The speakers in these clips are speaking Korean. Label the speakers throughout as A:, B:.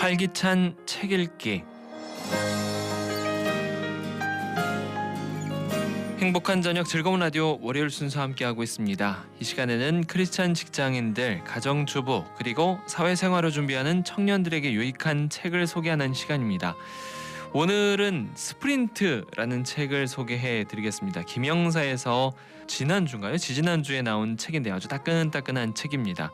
A: 활기찬 책 읽기. 행복한 저녁 즐거운 라디오 월요일 순서 함께하고 있습니다. 이 시간에는 크리스찬 직장인들, 가정주부 그리고 사회생활을 준비하는 청년들에게 유익한 책을 소개하는 시간입니다. 오늘은 스프린트라는 책을 소개해 드리겠습니다. 김영사에서 지난주인가요? 지지난주에 나온 책인데 아주 따끈따끈한 책입니다.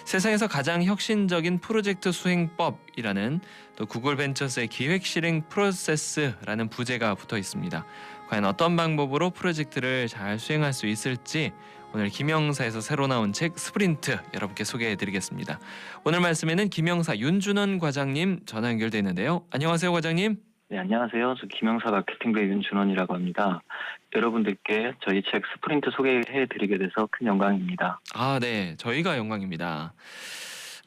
A: 세상에서 가장 혁신적인 프로젝트 수행법이라는 또 구글 벤처스의 기획 실행 프로세스라는 부제가 붙어 있습니다. 과연 어떤 방법으로 프로젝트를 잘 수행할 수 있을지 오늘 김영사에서 새로 나온 책 스프린트 여러분께 소개해 드리겠습니다. 오늘 말씀에는 김영사 윤준원 과장님 전화 연결돼 있는데요. 안녕하세요, 과장님.
B: 네, 안녕하세요. 저 김영사 마케팅부의 윤준원이라고 합니다. 여러분들께 저희 책 스프린트 소개해드리게 돼서 큰 영광입니다.
A: 네. 저희가 영광입니다.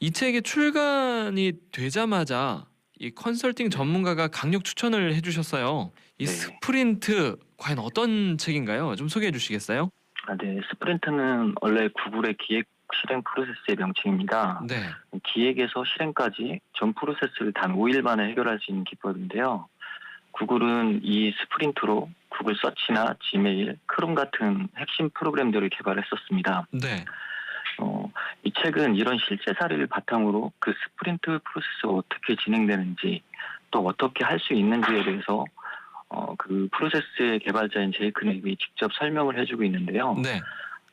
A: 이 책이 출간이 되자마자 이 컨설팅 전문가가 강력 추천을 해주셨어요. 이
B: 네.
A: 스프린트 과연 어떤 책인가요? 좀 소개해 주시겠어요?
B: 네. 스프린트는 원래 구글의 기획 실행 프로세스의 명칭입니다.
A: 네.
B: 기획에서 실행까지 전 프로세스를 단 5일 만에 해결할 수 있는 기법인데요. 구글은 이 스프린트로 구글 서치나 지메일, 크롬 같은 핵심 프로그램들을 개발했었습니다.
A: 네.
B: 이 책은 이런 실제 사례를 바탕으로 그 스프린트 프로세스가 어떻게 진행되는지 또 어떻게 할 수 있는지에 대해서 그 프로세스의 개발자인 제이크 넵이 직접 설명을 해주고 있는데요.
A: 네.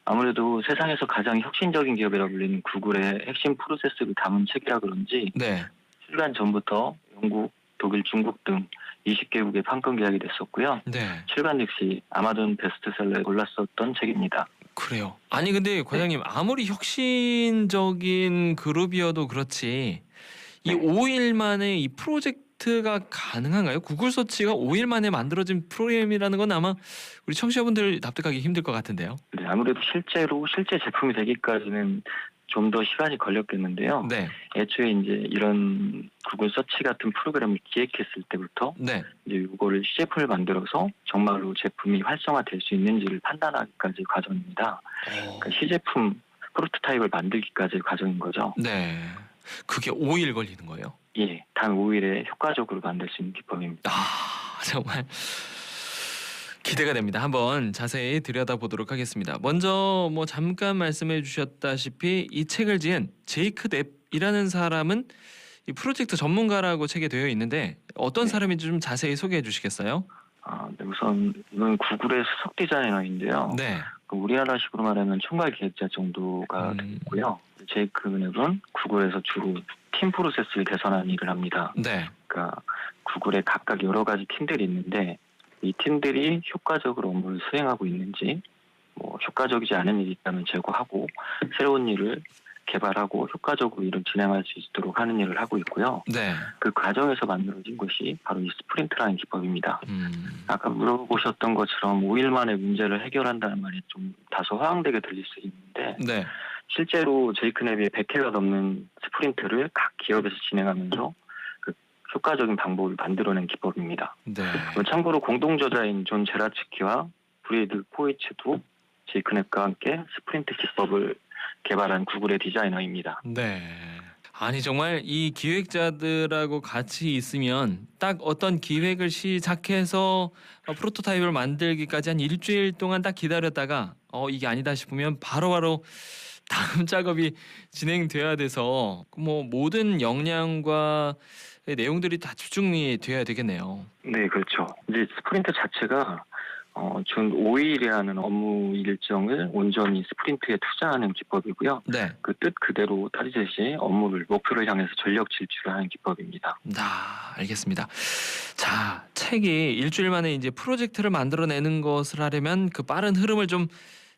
B: 아무래도 세상에서 가장 혁신적인 기업이라 불리는 구글의 핵심 프로세스를 담은 책이라 그런지
A: 네.
B: 출간 전부터 영국, 독일, 중국 등 20개국에 판권 계약이 됐었고요.
A: 네.
B: 출간 즉시 아마존 베스트셀러에 올랐었던 책입니다.
A: 그래요. 아니 근데 과장님 아무리 혁신적인 그룹이어도 그렇지 이 5일 만에 이 프로젝트가 가능한가요? 구글 서치가 5일 만에 만들어진 프로그램이라는 건 아마 우리 청취자분들 납득하기 힘들 것 같은데요.
B: 네, 아무래도 실제 제품이 되기까지는 좀 더 시간이 걸렸겠는데요.
A: 네.
B: 애초에 이제 이런 구글 서치 같은 프로그램을 기획했을 때부터
A: 네.
B: 이제 이거를 시제품을 만들어서 정말로 제품이 활성화될 수 있는지를 판단하기까지 과정입니다. 그러니까 시제품 프로토타입을 만들기까지 과정인 거죠.
A: 네. 그게 5일 걸리는 거예요?
B: 예, 단 5일에 효과적으로 만들 수 있는 기법입니다.
A: 정말 기대가 됩니다. 한번 자세히 들여다보도록 하겠습니다. 먼저 잠깐 말씀해 주셨다시피 이 책을 지은 제이크 넵이라는 사람은 이 프로젝트 전문가라고 책에 되어 있는데 어떤 사람인지 좀 자세히 소개해 주시겠어요?
B: 네, 우선 이건 구글의 수석 디자이너인데요.
A: 네.
B: 우리나라식으로 말하면 총괄 기획자 정도가 되고요. 제이크 넵은 구글에서 주로 팀 프로세스를 개선하는 일을 합니다.
A: 네.
B: 그러니까 구글에 각각 여러 가지 팀들이 있는데 이 팀들이 효과적으로 업무를 수행하고 있는지, 효과적이지 않은 일이 있다면 제거하고 새로운 일을 개발하고 효과적으로 일을 진행할 수 있도록 하는 일을 하고 있고요.
A: 네.
B: 그 과정에서 만들어진 것이 바로 이 스프린트라는 기법입니다. 아까 물어보셨던 것처럼 5일 만에 문제를 해결한다는 말이 좀 다소 허황되게 들릴 수 있는데
A: 네.
B: 실제로 제이크 넵이 100회가 넘는 스프린트를 각 기업에서 진행하면서 그 효과적인 방법을 만들어낸 기법입니다.
A: 네.
B: 참고로 공동저자인 존 제라츠키와 브레이드 포이츠도 제이크 넵과 함께 스프린트 기법을 개발한 구글의 디자이너입니다.
A: 네. 아니 정말 이 기획자들하고 같이 있으면 딱 어떤 기획을 시작해서 프로토타입을 만들기까지 한 일주일 동안 딱 기다렸다가 이게 아니다 싶으면 바로바로 다음 작업이 진행돼야 돼서 모든 역량과 내용들이 다 집중이 돼야 되겠네요.
B: 네, 그렇죠. 이제 스프린트 자체가 준 5일이라는 업무 일정을 온전히 스프린트에 투자하는 기법이고요.
A: 네.
B: 그 뜻 그대로 따르듯이 업무를 목표를 향해서 전력 질주를 하는 기법입니다.
A: 알겠습니다. 자, 책이 일주일 만에 이제 프로젝트를 만들어내는 것을 하려면 그 빠른 흐름을 좀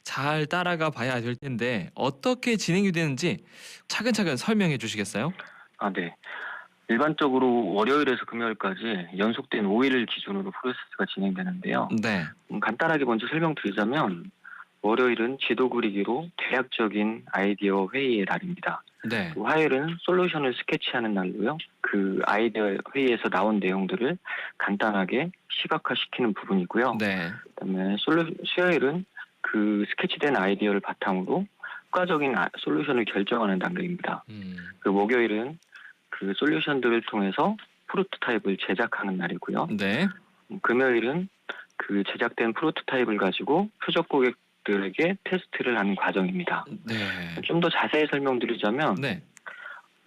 A: 잘 따라가 봐야 될 텐데 어떻게 진행이 되는지 차근차근 설명해 주시겠어요?
B: 네. 일반적으로 월요일에서 금요일까지 연속된 5일을 기준으로 프로세스가 진행되는데요.
A: 네.
B: 간단하게 먼저 설명드리자면 월요일은 지도 그리기로 대략적인 아이디어 회의의 날입니다.
A: 네.
B: 화요일은 솔루션을 스케치하는 날로요. 그 아이디어 회의에서 나온 내용들을 간단하게 시각화시키는 부분이고요.
A: 네.
B: 그다음에 수요일은 그 스케치된 아이디어를 바탕으로 효과적인 솔루션을 결정하는 단계입니다. 그 목요일은 그 솔루션들을 통해서 프로토타입을 제작하는 날이고요.
A: 네.
B: 금요일은 그 제작된 프로토타입을 가지고 표적 고객들에게 테스트를 하는 과정입니다.
A: 네.
B: 좀 더 자세히 설명드리자면
A: 네.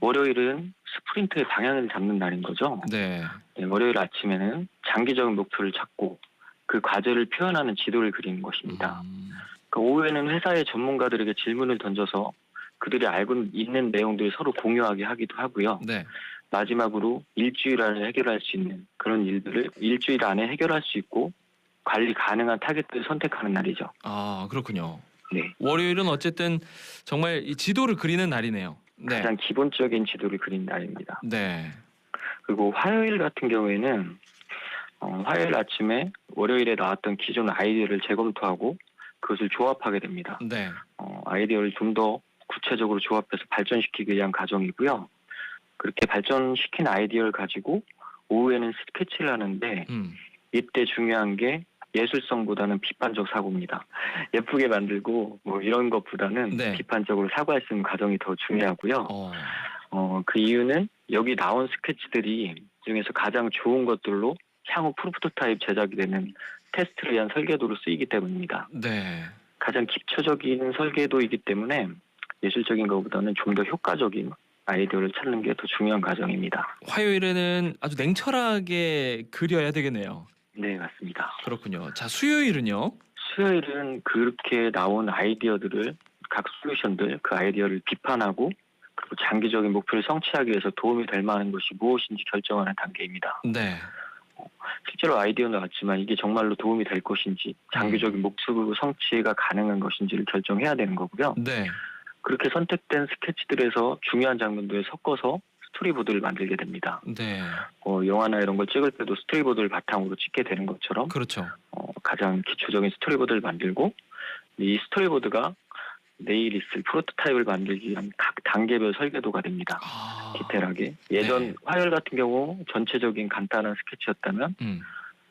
B: 월요일은 스프린트의 방향을 잡는 날인 거죠.
A: 네.
B: 네, 월요일 아침에는 장기적인 목표를 찾고 그 과제를 표현하는 지도를 그리는 것입니다. 그 오후에는 회사의 전문가들에게 질문을 던져서 그들이 알고 있는 내용들을 서로 공유하게 하기도 하고요.
A: 네.
B: 마지막으로 일주일 안에 해결할 수 있는 그런 일들을 일주일 안에 해결할 수 있고 관리 가능한 타겟들을 선택하는 날이죠.
A: 아, 그렇군요.
B: 네.
A: 월요일은 어쨌든 정말 이 지도를 그리는 날이네요. 네.
B: 가장 기본적인 지도를 그린 날입니다.
A: 네.
B: 그리고 화요일 같은 경우에는 화요일 아침에 월요일에 나왔던 기존 아이디어를 재검토하고 그것을 조합하게 됩니다.
A: 네.
B: 아이디어를 좀 더 구체적으로 조합해서 발전시키기 위한 과정이고요. 그렇게 발전시킨 아이디어를 가지고 오후에는 스케치를 하는데 이때 중요한 게 예술성보다는 비판적 사고입니다. 예쁘게 만들고 뭐 이런 것보다는
A: 네.
B: 비판적으로 사고할 수 있는 과정이 더 중요하고요. 그 이유는 여기 나온 스케치들이 중에서 가장 좋은 것들로 향후 프로토타입 제작이 되는 테스트를 위한 설계도로 쓰이기 때문입니다.
A: 네.
B: 가장 기초적인 설계도이기 때문에 예술적인 것보다는 좀 더 효과적인 아이디어를 찾는 게 더 중요한 과정입니다.
A: 화요일에는 아주 냉철하게 그려야 되겠네요.
B: 네, 맞습니다.
A: 그렇군요. 자, 수요일은요?
B: 수요일은 그렇게 나온 아이디어들을 각 솔루션들 그 아이디어를 비판하고 그리고 장기적인 목표를 성취하기 위해서 도움이 될 만한 것이 무엇인지 결정하는 단계입니다.
A: 네.
B: 실제로 아이디어는 나왔지만 이게 정말로 도움이 될 것인지 장기적인 목표 성취가 가능한 것인지를 결정해야 되는 거고요.
A: 네.
B: 그렇게 선택된 스케치들에서 중요한 장면들을 섞어서 스토리보드를 만들게 됩니다.
A: 네.
B: 영화나 이런 걸 찍을 때도 스토리보드를 바탕으로 찍게 되는 것처럼
A: 그렇죠.
B: 가장 기초적인 스토리보드를 만들고 이 스토리보드가 내일 있을 프로토타입을 만들기 위한 각 단계별 설계도가 됩니다. 디테일하게. 예전
A: 네.
B: 화요일 같은 경우 전체적인 간단한 스케치였다면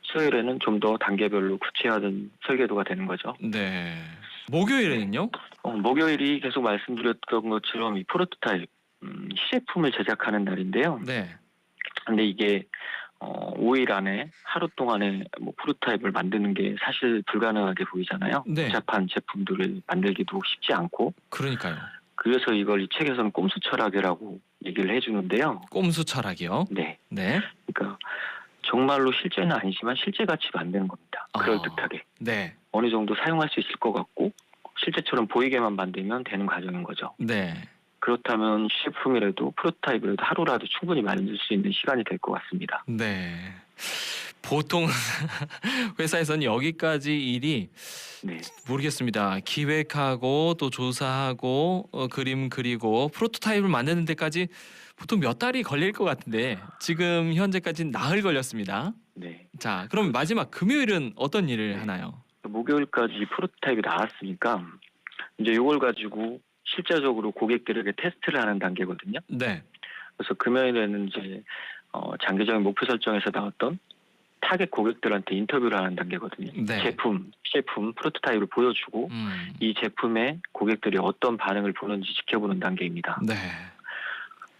B: 수요일에는 좀 더 단계별로 구체화된 설계도가 되는 거죠.
A: 네. 목요일에는요?
B: 목요일이 계속 말씀드렸던 것처럼 이 프로토타입 시제품을 제작하는 날인데요.
A: 네.
B: 근데 이게 5일 안에 하루 동안에 뭐 프로토타입을 만드는 게 사실 불가능하게 보이잖아요.
A: 네.
B: 복잡한 제품들을 만들기도 쉽지 않고.
A: 그러니까요.
B: 그래서 이걸 이 책에서는 꼼수 철학이라고 얘기를 해주는데요.
A: 꼼수 철학이요?
B: 네.
A: 네.
B: 그러니까 정말로 실제는 아니지만 실제 같이 만드는 겁니다. 그럴듯하게.
A: 네.
B: 어느 정도 사용할 수 있을 것 같고 실제처럼 보이게만 만들면 되는 과정인 거죠.
A: 네.
B: 그렇다면 시제품이라도 프로토타입이라도 하루라도 충분히 만들 수 있는 시간이 될 것 같습니다.
A: 네. 보통 회사에서는 여기까지 일이
B: 네.
A: 모르겠습니다. 기획하고 또 조사하고 그림 그리고 프로토타입을 만드는 데까지 보통 몇 달이 걸릴 것 같은데 지금 현재까지는 나흘 걸렸습니다.
B: 네.
A: 자, 그럼 마지막 금요일은 어떤 일을 하나요?
B: 목요일까지 프로토타입이 나왔으니까 이제 이걸 가지고 실제적으로 고객들에게 테스트를 하는 단계거든요.
A: 네.
B: 그래서 금요일에는 이제 장기적인 목표 설정에서 나왔던 타겟 고객들한테 인터뷰를 하는 단계거든요.
A: 네.
B: 시제품 프로토타입을 보여주고 이 제품에 고객들이 어떤 반응을 보는지 지켜보는 단계입니다.
A: 네.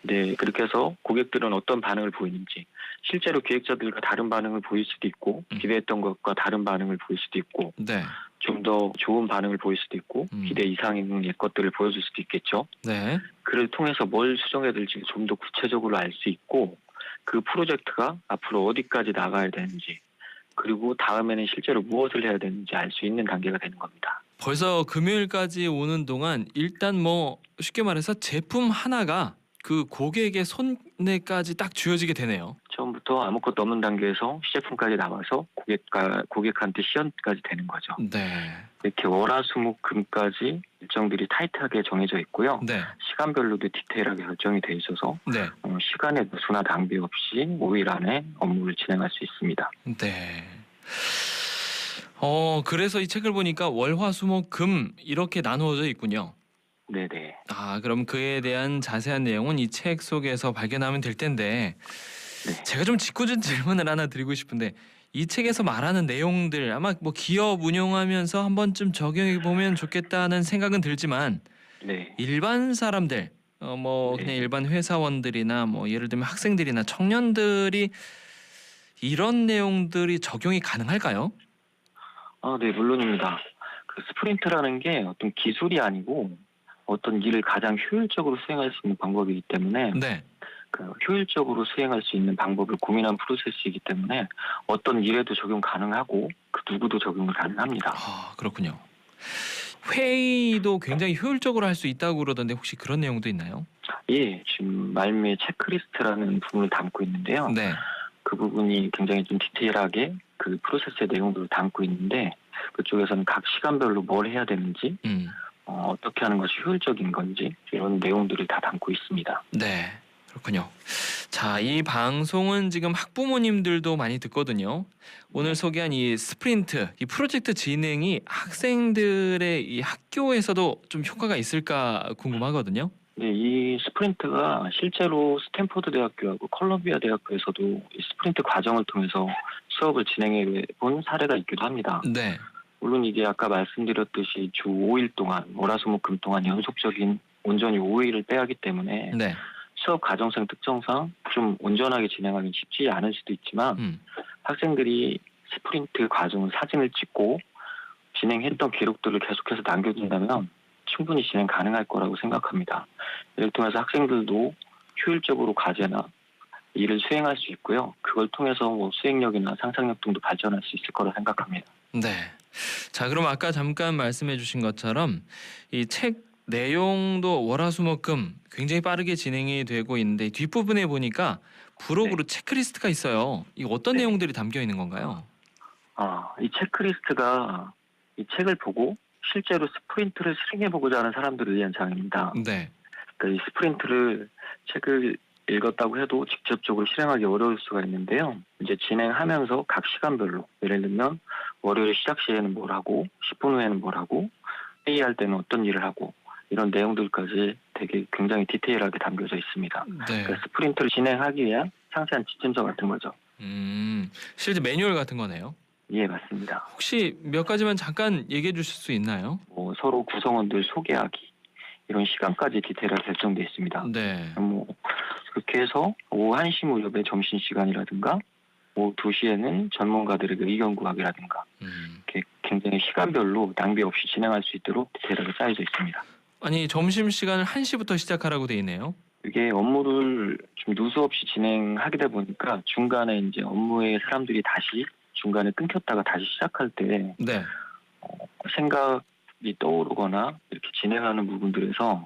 B: 네, 그렇게 해서 고객들은 어떤 반응을 보이는지 실제로 기획자들과 다른 반응을 보일 수도 있고 기대했던 것과 다른 반응을 보일 수도 있고
A: 네.
B: 좀 더 좋은 반응을 보일 수도 있고 기대 이상의 것들을 보여줄 수도 있겠죠.
A: 네.
B: 그를 통해서 뭘 수정해야 될지 좀 더 구체적으로 알 수 있고 그 프로젝트가 앞으로 어디까지 나가야 되는지 그리고 다음에는 실제로 무엇을 해야 되는지 알 수 있는 단계가 되는 겁니다.
A: 벌써 금요일까지 오는 동안 일단 뭐 쉽게 말해서 제품 하나가 그 고객의 손에까지 딱 쥐어지게 되네요.
B: 처음부터 아무것도 없는 단계에서 시제품까지 나와서 고객한테 시연까지 되는 거죠.
A: 네.
B: 이렇게 월화수목금까지 일정들이 타이트하게 정해져 있고요.
A: 네.
B: 시간별로도 디테일하게 결정이 돼 있어서
A: 네.
B: 시간의 누수나 낭비 없이 5일 안에 업무를 진행할 수 있습니다.
A: 네. 그래서 이 책을 보니까 월화수목금 이렇게 나누어져 있군요.
B: 네네.
A: 그럼 그에 대한 자세한 내용은 이 책 속에서 발견하면 될 텐데
B: 네.
A: 제가 좀 짓궂은 질문을 하나 드리고 싶은데 이 책에서 말하는 내용들 아마 뭐 기업 운영하면서 한 번쯤 적용해 보면 좋겠다는 생각은 들지만
B: 네.
A: 일반 사람들 뭐
B: 네.
A: 그냥 일반 회사원들이나 뭐 예를 들면 학생들이나 청년들이 이런 내용들이 적용이 가능할까요?
B: 네, 물론입니다. 그 스프린트라는 게 어떤 기술이 아니고 어떤 일을 가장 효율적으로 수행할 수 있는 방법이기 때문에
A: 네.
B: 그 효율적으로 수행할 수 있는 방법을 고민한 프로세스이기 때문에 어떤 일에도 적용 가능하고 그 누구도 적용을 가능합니다.
A: 그렇군요. 회의도 굉장히 효율적으로 할 수 있다고 그러던데 혹시 그런 내용도 있나요?
B: 예, 지금 말미에 체크리스트라는 부분을 담고 있는데요.
A: 네.
B: 그 부분이 굉장히 좀 디테일하게 그 프로세스의 내용들을 담고 있는데 그쪽에서는 각 시간별로 뭘 해야 되는지 어떻게 하는 것이 효율적인 건지 이런 내용들을 다 담고 있습니다.
A: 네. 그렇군요. 자, 이 방송은 지금 학부모님들도 많이 듣거든요. 오늘
B: 네.
A: 소개한 이 스프린트, 이 프로젝트 진행이 학생들의 이 학교에서도 좀 효과가 있을까 궁금하거든요.
B: 네, 이 스프린트가 실제로 스탠포드 대학교하고 컬럼비아 대학교에서도 이 스프린트 과정을 통해서 수업을 진행해 본 사례가 있기도 합니다.
A: 네.
B: 물론 이게 아까 말씀드렸듯이 주 5일 동안 월화수목금 동안 연속적인 온전히 5일을 빼야 하기 때문에
A: 네.
B: 수업 과정상 특성상 좀 온전하게 진행하기 쉽지 않을 수도 있지만 학생들이 스프린트 과정을 사진을 찍고 진행했던 기록들을 계속해서 남겨둔다면 충분히 진행 가능할 거라고 생각합니다. 이를 통해서 학생들도 효율적으로 과제나 일을 수행할 수 있고요. 그걸 통해서 뭐 수행력이나 상상력 등도 발전할 수 있을 거라 생각합니다.
A: 네. 자, 그럼 아까 잠깐 말씀해 주신 것처럼 이 책 내용도 월화수목금 굉장히 빠르게 진행이 되고 있는데 뒷부분에 보니까 부록으로 체크리스트가 있어요. 이 어떤
B: 네.
A: 내용들이 담겨 있는 건가요?
B: 이 체크리스트가 이 책을 보고 실제로 스프린트를 실행해보고자 하는 사람들을 위한 장입니다.
A: 네.
B: 그러니까 이 스프린트를 책을 읽었다고 해도 직접적으로 실행하기 어려울 수가 있는데요. 이제 진행하면서 각 시간별로 예를 들면 월요일 시작 시에는 뭘 하고 10분 후에는 뭘 하고 회의할 때는 어떤 일을 하고 이런 내용들까지 되게 굉장히 디테일하게 담겨져 있습니다.
A: 네.
B: 그러니까 스프린트를 진행하기 위한 상세한 지침서 같은 거죠.
A: 실제 매뉴얼 같은 거네요.
B: 예, 맞습니다.
A: 혹시 몇 가지만 잠깐 얘기해 주실 수 있나요?
B: 뭐 서로 구성원들 소개하기 이런 시간까지 디테일하게 설정되어 있습니다.
A: 네.
B: 뭐 그렇게 해서 오후 1시 무렵에 점심시간이라든가 오후 2시에는 전문가들에게 의견 구하기라든가 이렇게 굉장히 시간별로 낭비 없이 진행할 수 있도록 디테일하게 짜여져 있습니다.
A: 아니, 점심 시간을 1시부터 시작하라고 돼 있네요.
B: 이게 업무를 좀 누수 없이 진행하게 되 보니까 중간에 이제 업무에 사람들이 다시 중간에 끊겼다가 다시 시작할 때
A: 네.
B: 생각이 떠오르거나 이렇게 진행하는 부분들에서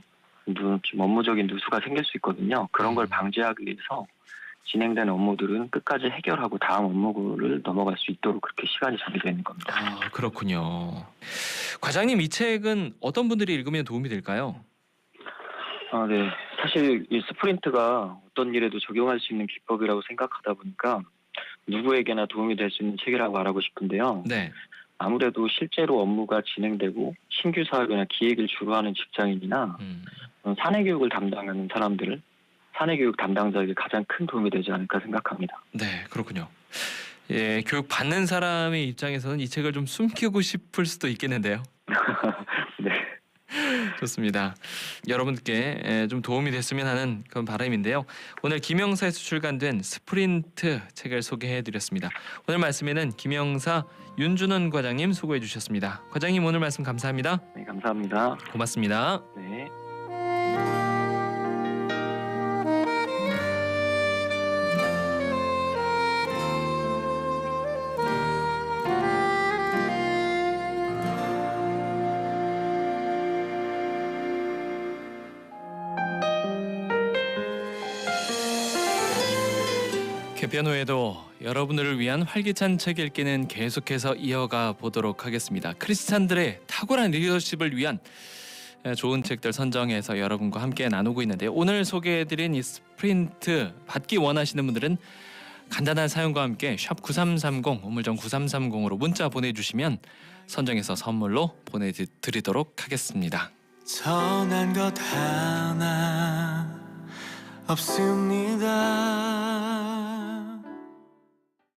B: 좀 업무적인 누수가 생길 수 있거든요. 그런 걸 방지하기 위해서 진행되는 업무들은 끝까지 해결하고 다음 업무를 넘어갈 수 있도록 그렇게 시간이 정해져 있는 겁니다.
A: 그렇군요. 과장님, 이 책은 어떤 분들이 읽으면 도움이 될까요?
B: 네. 사실 이 스프린트가 어떤 일에도 적용할 수 있는 기법이라고 생각하다 보니까 누구에게나 도움이 될 수 있는 책이라고 말하고 싶은데요.
A: 네.
B: 아무래도 실제로 업무가 진행되고 신규 사업이나 기획을 주로 하는 직장인이나 사내교육을 담당하는 사람들, 사내교육 담당자에게 가장 큰 도움이 되지 않을까 생각합니다.
A: 네, 그렇군요. 예, 교육 받는 사람의 입장에서는 이 책을 좀 숨기고 싶을 수도 있겠는데요.
B: 네.
A: 좋습니다. 여러분께 좀 도움이 됐으면 하는 그런 바람인데요. 오늘 김영사에서 출간된 스프린트 책을 소개해드렸습니다. 오늘 말씀에는 김영사 윤준원 과장님 수고해 주셨습니다. 과장님, 오늘 말씀 감사합니다.
B: 네, 감사합니다.
A: 고맙습니다.
B: 네.
A: 개편 후에도 여러분들을 위한 활기찬 책 읽기는 계속해서 이어가 보도록 하겠습니다. 크리스찬들의 탁월한 리더십을 위한 좋은 책들 선정해서 여러분과 함께 나누고 있는데요. 오늘 소개해드린 이 스프린트 받기 원하시는 분들은 간단한 사연과 함께 샵 9330 우물정 9330으로 문자 보내주시면 선정해서 선물로 보내드리도록 하겠습니다.
C: 선한 것 하나 없습니다.